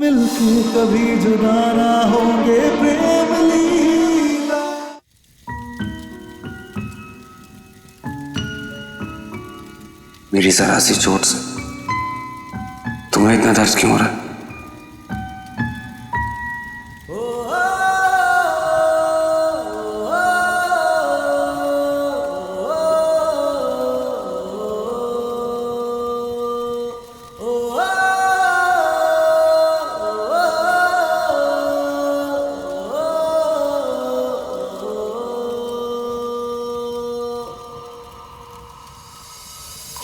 मिलके कभी जुदा ना होंगे प्रेम लीला। मेरी जरा सी चोट से तुम्हें इतना दर्द क्यों हो रहा है?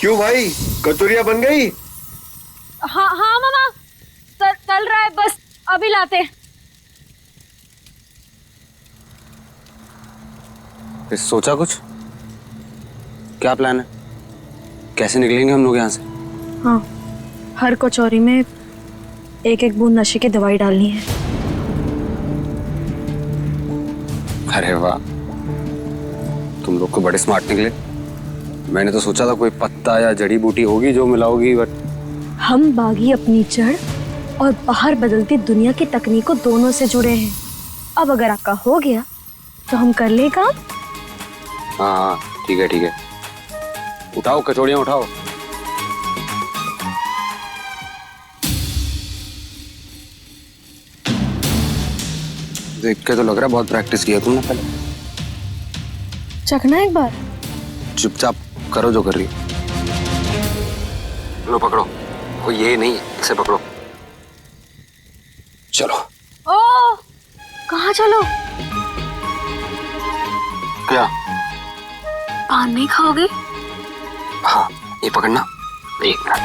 क्यों भाई, कचौरियां बन गई? हाँ हाँ मामा, तल रहा है, बस अभी लाते। सोचा कुछ? क्या प्लान है? कैसे निकलेंगे हम लोग यहाँ से? हाँ, हर कचौरी में एक एक बूंद नशे की दवाई डालनी है। अरे वाह, तुम लोग को बड़े स्मार्ट निकले। मैंने तो सोचा था कोई पत्ता या जड़ी बूटी होगी जो मिलाओगी, बट हम बागी अपनी जड़ और बाहर बदलती दुनिया की तकनीकों दोनों से जुड़े हैं। अब अगर आपका हो गया तो हम कर ले काम। हाँ हाँ, ठीक है ठीक है, उठाओ कचौड़ियाँ उठाओ। देख के तो लग रहा है बहुत प्रैक्टिस किया तुमने पहले। चखना एक बार। चुपचाप करो जो कर रही हो। लो पकड़ो, कोई ये नहीं, इसे पकड़ो। चलो। ओ, कहाँ चलो? क्या? पान नहीं खाओगे? हाँ, ये पकड़ना, एक मिनट।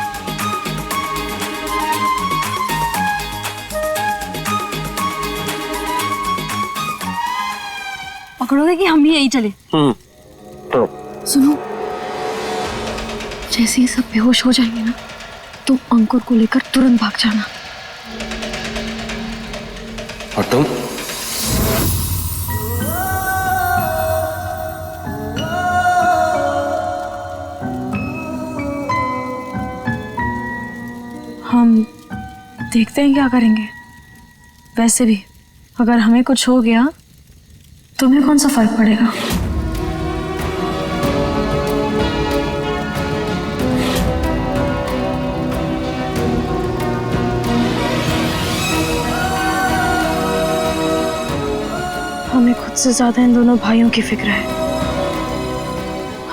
पकड़ोगे कि हम भी यही चले? तो सुनो, जैसे ही सब बेहोश हो जाएंगे ना, तुम अंकुर को लेकर तुरंत भाग जाना। और तुम? हम देखते हैं क्या करेंगे। वैसे भी अगर हमें कुछ हो गया तुम्हें कौन सा फर्क पड़ेगा? हमें खुद से ज्यादा इन दोनों भाइयों की फिक्र है।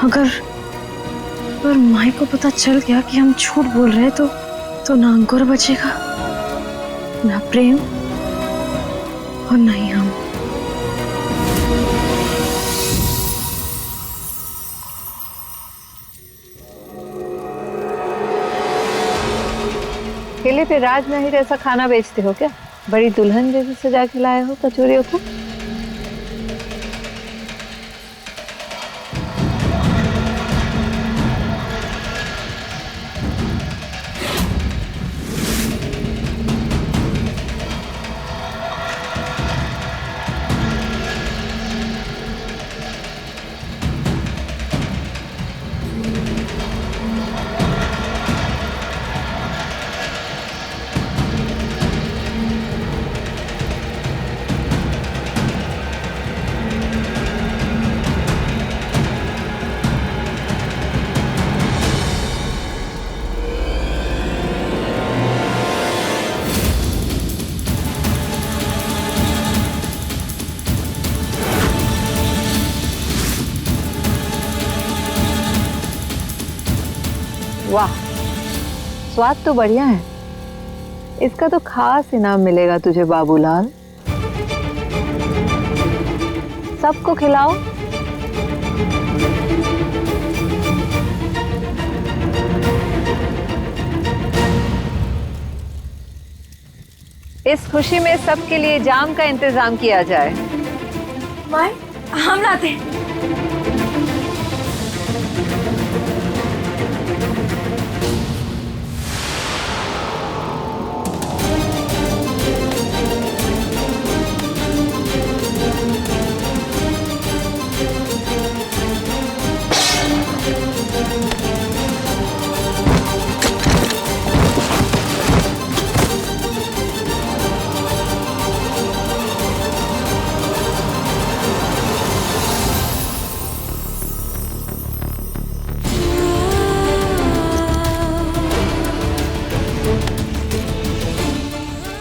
अगर माई को पता चल गया कि हम झूठ बोल रहे हैं तो ना अंकुर बचेगा, ना प्रेम, और ना ही हम। ठेले पे राजमहल जैसा खाना बेचते हो क्या? बड़ी दुल्हन जैसे सजा के लाए हो कचौरियों को। वाह, स्वाद तो बढ़िया है। इसका तो खास इनाम मिलेगा तुझे बाबूलाल। सबको खिलाओ। इस खुशी में सबके लिए जाम का इंतजाम किया जाए। माई, हम लाते हैं।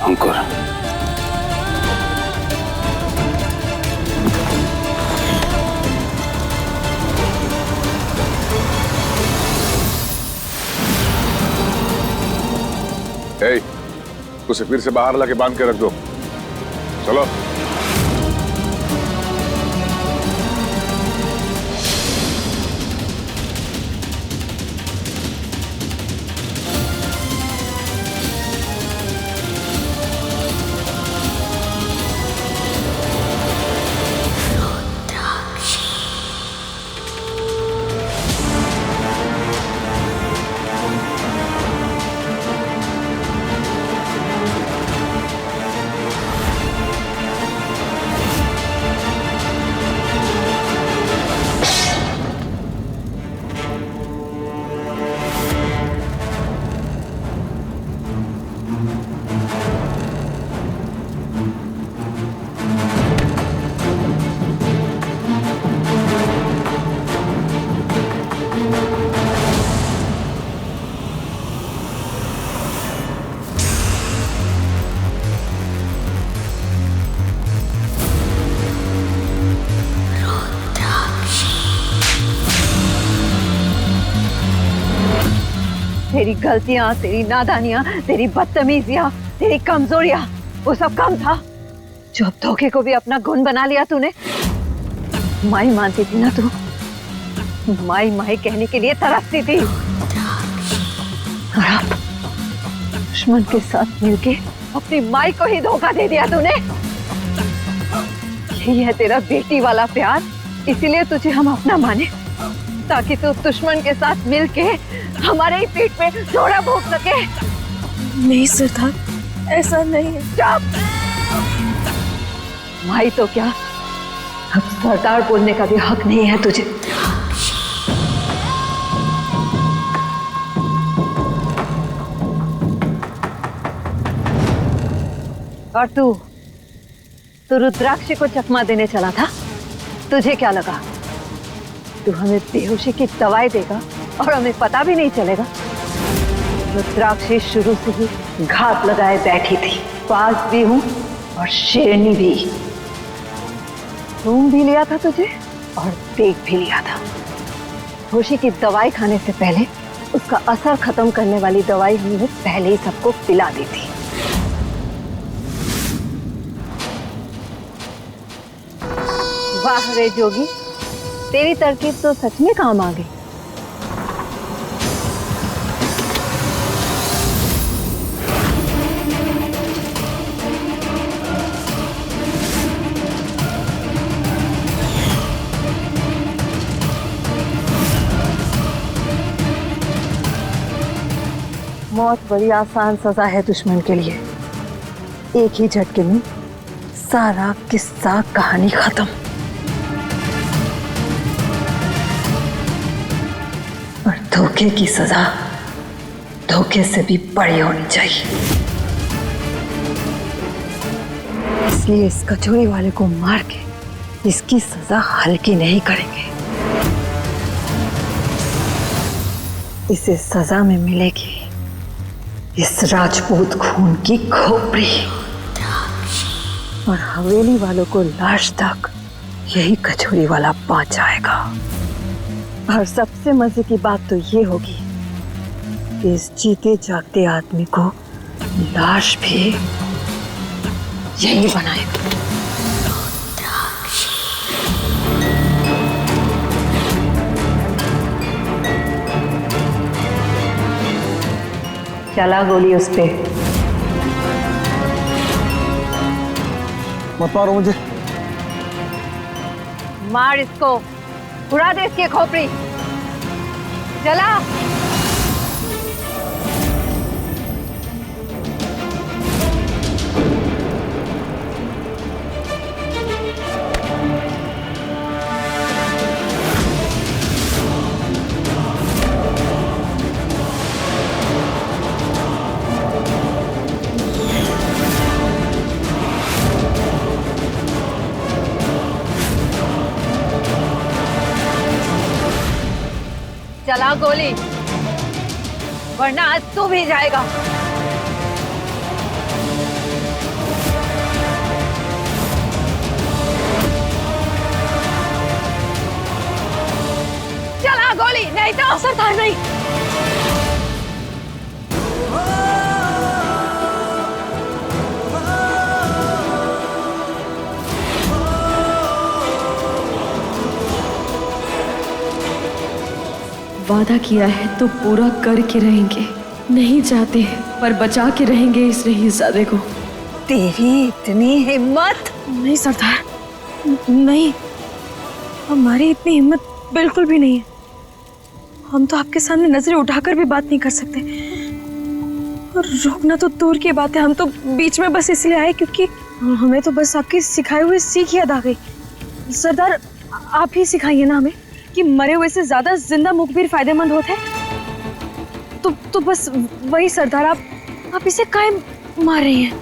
अंकुर। ए, उसे फिर से बाहर लाके बांध के रख दो। चलो। तेरी गलतियां, तेरी नादानियां, तेरी बदतमीजियां, तेरी कमजोरियां, वो सब कम था जो अब धोखे को भी अपना गुण बना लिया तूने। माई मानती थी ना तू, माई माई कहने के लिए तरसती थी, और अब दुश्मन के साथ मिलके अपनी माई को ही धोखा दे दिया तूने। यही है तेरा बेटी वाला प्यार, इसीलिए तुझे हम अपना माने, ताकि तू दुश्मन के साथ मिलके हमारे ही पीठ पे जोड़ा भोग सके। नहीं सरदार, ऐसा नहीं है। चुप! माई तो क्या, अब सरदार बोलने का भी हक नहीं है तुझे। और तू रुद्राक्ष को चकमा देने चला था, तुझे क्या लगा तू हमें बेहोशी की दवाई देगा और हमें पता भी नहीं चलेगा? रुद्राक्षी शुरू से ही घात लगाए बैठी थी। बाज भी हूं और शेरनी भी। सूंघ भी लिया था तुझे और देख भी लिया था। होशी की दवाई खाने से पहले उसका असर खत्म करने वाली दवाई हमने पहले ही सबको पिला दी थी। वाह रे जोगी, तेरी तरकीब तो सच में काम आ गई। मौत बड़ी आसान सजा है दुश्मन के लिए। एक ही झटके में सारा किस्सा कहानी खत्म। और धोखे की सजा धोखे से भी बड़ी होनी चाहिए। इसलिए इस कचौड़ी वाले को मार के इसकी सजा हल्की नहीं करेंगे। इसे सजा में मिलेगी इस राजपूत खून की खोपड़ी, और हवेली वालों को लाश तक यही कचौड़ी वाला पहुंचाएगा। और सबसे मजे की बात तो ये होगी कि इस जीते जागते आदमी को लाश भी यही बनाएगा। चला गोली उस पे। मत मारो मुझे। मार इसको, उड़ा दे इसकी खोपड़ी। चला। चला गोली, वरना आज तू भी जाएगा। ना सरदार नहीं। वादा किया है तो पूरा करके रहेंगे। नहीं चाहते पर बचा के रहेंगे इस रहीज़ादे को। तेरी इतनी हिम्मत? नहीं सरदार, नहीं, हमारी इतनी हिम्मत बिल्कुल भी नहीं है। हम तो आपके सामने नजरें उठाकर भी बात नहीं कर सकते, और रोकना तो दूर की बात है। हम तो बीच में बस इसलिए आए क्योंकि हमें तो बस आपकी सिखाई हुई सीख याद आ गई। सरदार, आप ही सिखाइए ना हमें कि मरे हुए से ज्यादा जिंदा मुखबिर फायदेमंद होते हैं। तो बस वही सरदार, आप इसे काहे मार रही हैं?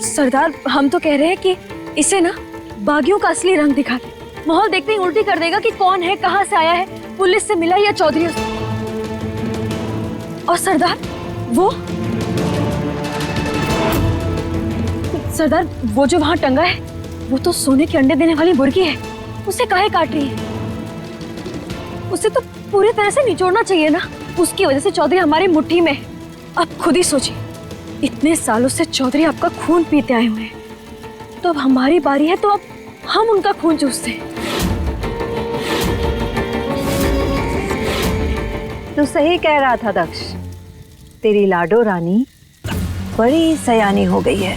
सरदार, हम तो कह रहे हैं कि इसे ना बागियों का असली रंग दिखा दे। माहौल देखते ही उल्टी कर देगा कि कौन है, कहां से आया है, पुलिस से मिला या चौधरी से। और सरदार, वो जो वहां टंगा है, वो तो सोने के अंडे देने वाली मुर्गी है। उसे काहे काट रही है? उसे तो पूरी तरह से निचोड़ना चाहिए ना। उसकी वजह से चौधरी हमारी मुट्ठी में है। अब खुद ही सोचिए, इतने सालों से चौधरी आपका खून पीते आए हुए हैं, तो अब हमारी बारी है, तो अब हम उनका खून चूसते हैं। तू सही कह रहा था दक्ष, तेरी लाडो रानी बड़ी सयानी हो गई है।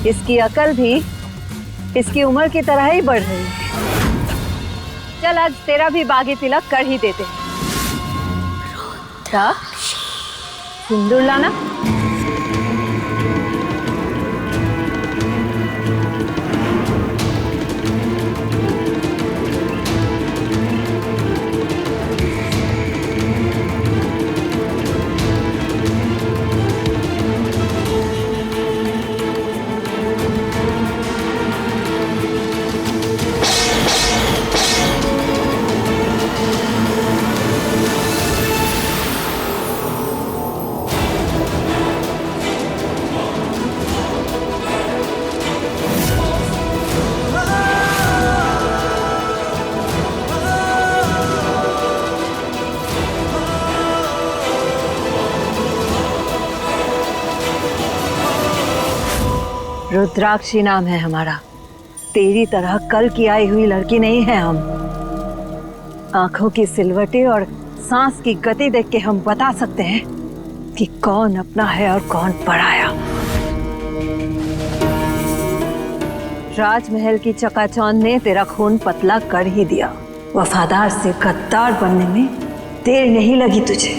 इसकी अकल भी इसकी उम्र की तरह ही बढ़ रही है। चल, आज तेरा भी बागी तिलक कर ही देते हैं। सिंदूर लाना। रुद्राक्षी नाम है हमारा। तेरी तरह कल की आई हुई लड़की नहीं है हम। आंखों की सिलवटें और सांस की गति देख के हम बता सकते हैं कि कौन अपना है और कौन पराया। राजमहल की चकाचौंध ने तेरा खून पतला कर ही दिया। वफादार से गद्दार बनने में देर नहीं लगी तुझे।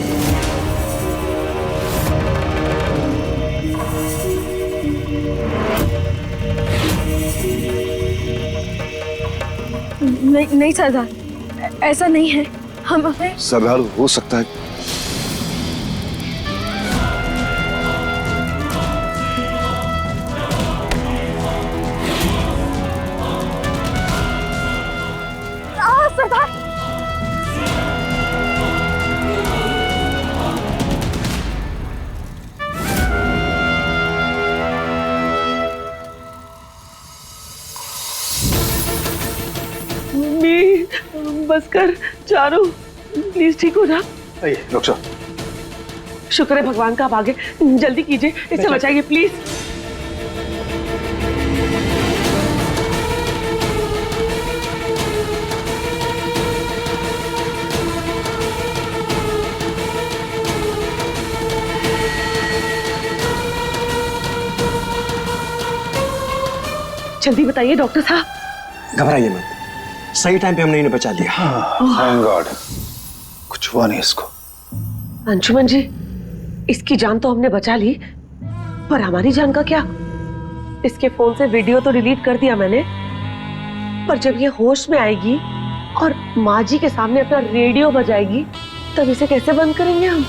नहीं सरदार, ऐसा नहीं है। हम सरदार, हो सकता है सरदार, बस कर चारू, प्लीज ठीक हो जा। डॉक्टर, शुक्र है भगवान का, आप आगे जल्दी कीजिए, इसे बचाइए प्लीज। जल्दी बताइए डॉक्टर साहब। घबराइए मत, सही टाइम पे हमने इन्हें बचा लिया। थैंक गॉड, कुछ हुआ नहीं इसको। अंशुमन जी, इसकी जान तो हमने बचा ली, पर हमारी जान का क्या? इसके फोन से वीडियो तो डिलीट कर दिया मैंने, पर जब ये होश में आएगी और माँ जी के सामने अपना रेडियो बजाएगी, तब इसे कैसे बंद करेंगे हम?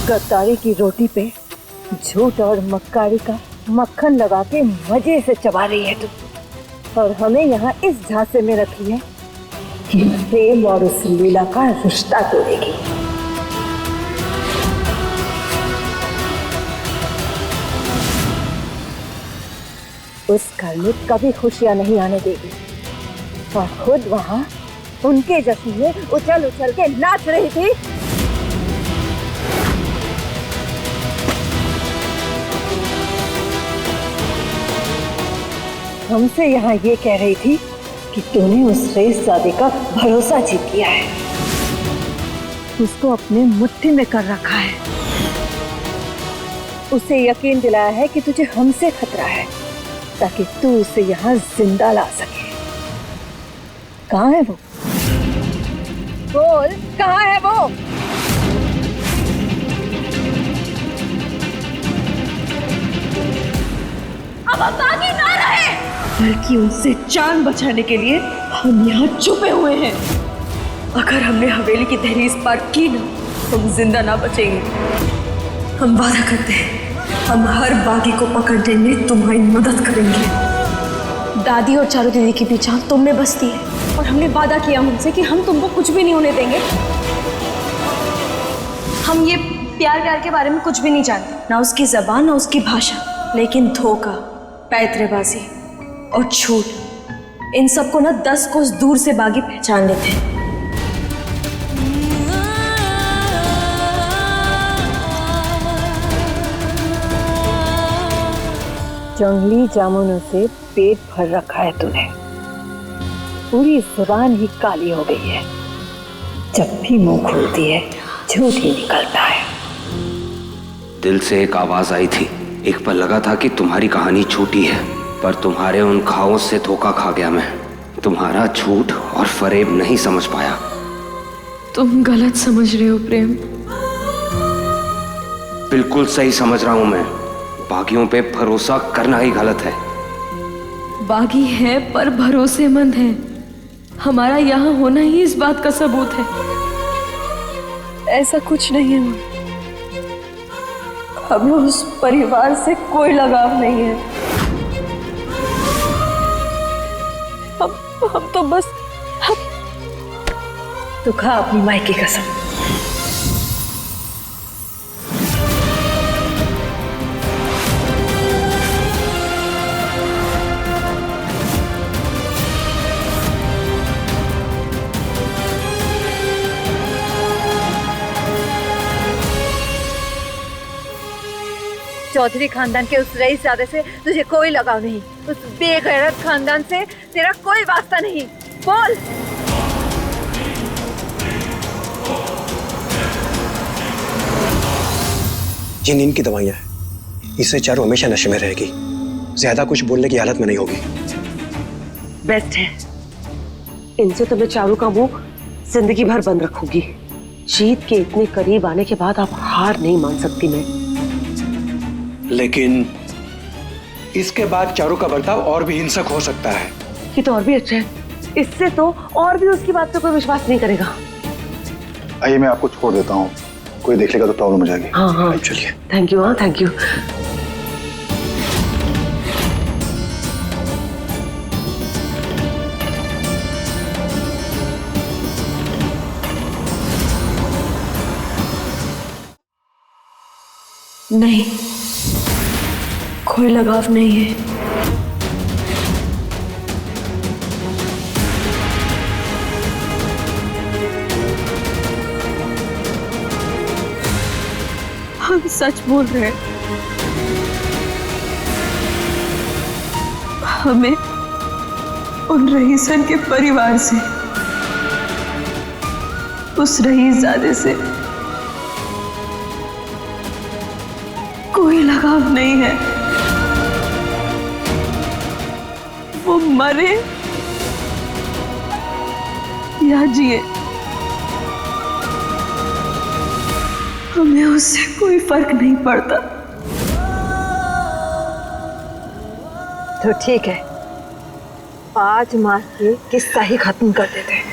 गद्दारी की रोटी पे झूठ और मक्कारी का मक्खन लगा के मजे से चबा रही है तू, और हमें यहाँ इस झांसे में रखी है कि प्रेम और उस लीला का रिश्ता तोड़ेगी। उस घर में कभी खुशियां नहीं आने देगी। और खुद वहां उनके जश्न में उछल उछल के नाच रही थी। हमसे यहाँ ये कह रही थी कि तूने उस रईसजादे का भरोसा जीत लिया है, उसको अपने मुट्ठी में कर रखा है, उसे यकीन दिलाया है कि तुझे हमसे खतरा है ताकि तू उसे यहाँ जिंदा ला सके। कहाँ है वो? बोल, कहाँ है वो? अब हम बागी ना रहे, बल्कि उनसे जान बचाने के लिए हम यहाँ छुपे हुए हैं। अगर हमने हवेली की दहलीज पार की ना, हम जिंदा ना बचेंगे। हम वादा करते हैं, हम हर बागी को पकड़ने में तुम्हारी मदद करेंगे। दादी और चारू दीदी की पहचान तुम में बसती है और हमने वादा किया उनसे कि हम तुमको कुछ भी नहीं होने देंगे। हम ये प्यार के बारे में कुछ भी नहीं जानते, ना उसकी जबान ना उसकी भाषा, लेकिन धोखा, पैतरेबाजी और झूठ, इन सबको ना 10 कोस दूर से बागी पहचान लेते हैं। जंगली जामुनों से पेट भर रखा है तूने, पूरी जुबान ही काली हो गई है। जब भी मुंह खोलती है झूठ ही निकलता है। दिल से एक आवाज आई थी, एक पल लगा था कि तुम्हारी कहानी झूठी है, पर तुम्हारे उन घावों से धोखा खा गया मैं। तुम्हारा झूठ और फरेब नहीं समझ पाया। तुम गलत समझ रहे हो प्रेम। बिल्कुल सही समझ रहा हूं मैं। बागियों पे भरोसा करना ही गलत है। बागी है पर भरोसेमंद है। हमारा यहाँ होना ही इस बात का सबूत है। ऐसा कुछ नहीं है, हमें उस परिवार से कोई लगाव नहीं है। हम तो बस तू खा अपनी माई की कसम। चौधरी खानदान के उस रईसजादे से तुझे कोई लगाव नहीं, उस बेगैरत खानदान से तेरा कोई वास्ता नहीं। बोल। ये नींद की दवाइयां हैं, इससे चारू हमेशा नशे में रहेगी, ज्यादा कुछ बोलने की हालत में नहीं होगी। बेस्ट है, इनसे तो मैं चारू का मुंह जिंदगी भर बंद रखूंगी। जीत के इतने करीब आने के बाद अब हार नहीं मान सकती मैं। लेकिन इसके बाद चारू का बर्ताव और भी हिंसक हो सकता है। ये तो और भी अच्छा है, इससे तो और भी उसकी बात पे कोई विश्वास नहीं करेगा। आइए मैं आपको छोड़ देता हूँ, कोई देख लेगा तो प्रॉब्लम हो जाएगी। हाँ हाँ चलिए। Thank you. हाँ थैंक यू। नहीं, कोई लगाव नहीं है। हम सच बोल रहे हैं। हमें उन रईसन के परिवार से, उस रईसजादे से कोई लगाव नहीं है। वो मरे या जिए, हमें उससे कोई फर्क नहीं पड़ता। तो ठीक है, आज मार के किस्सा ही खत्म कर देते हैं।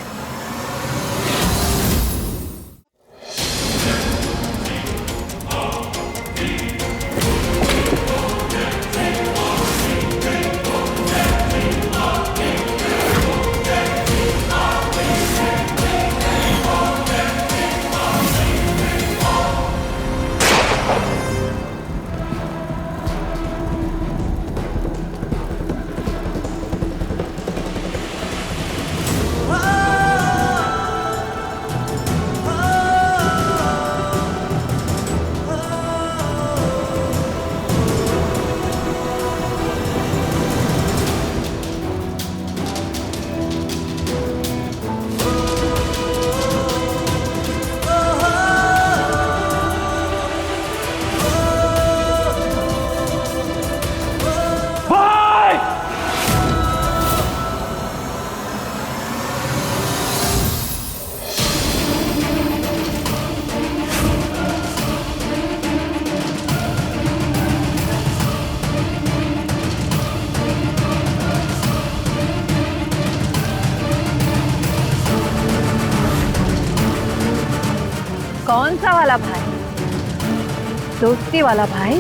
वाला भाई, दोस्ती वाला भाई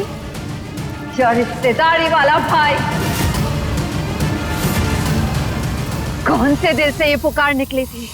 या रिश्तेदारी वाला भाई? कौन से दिल से ये पुकार निकली थी?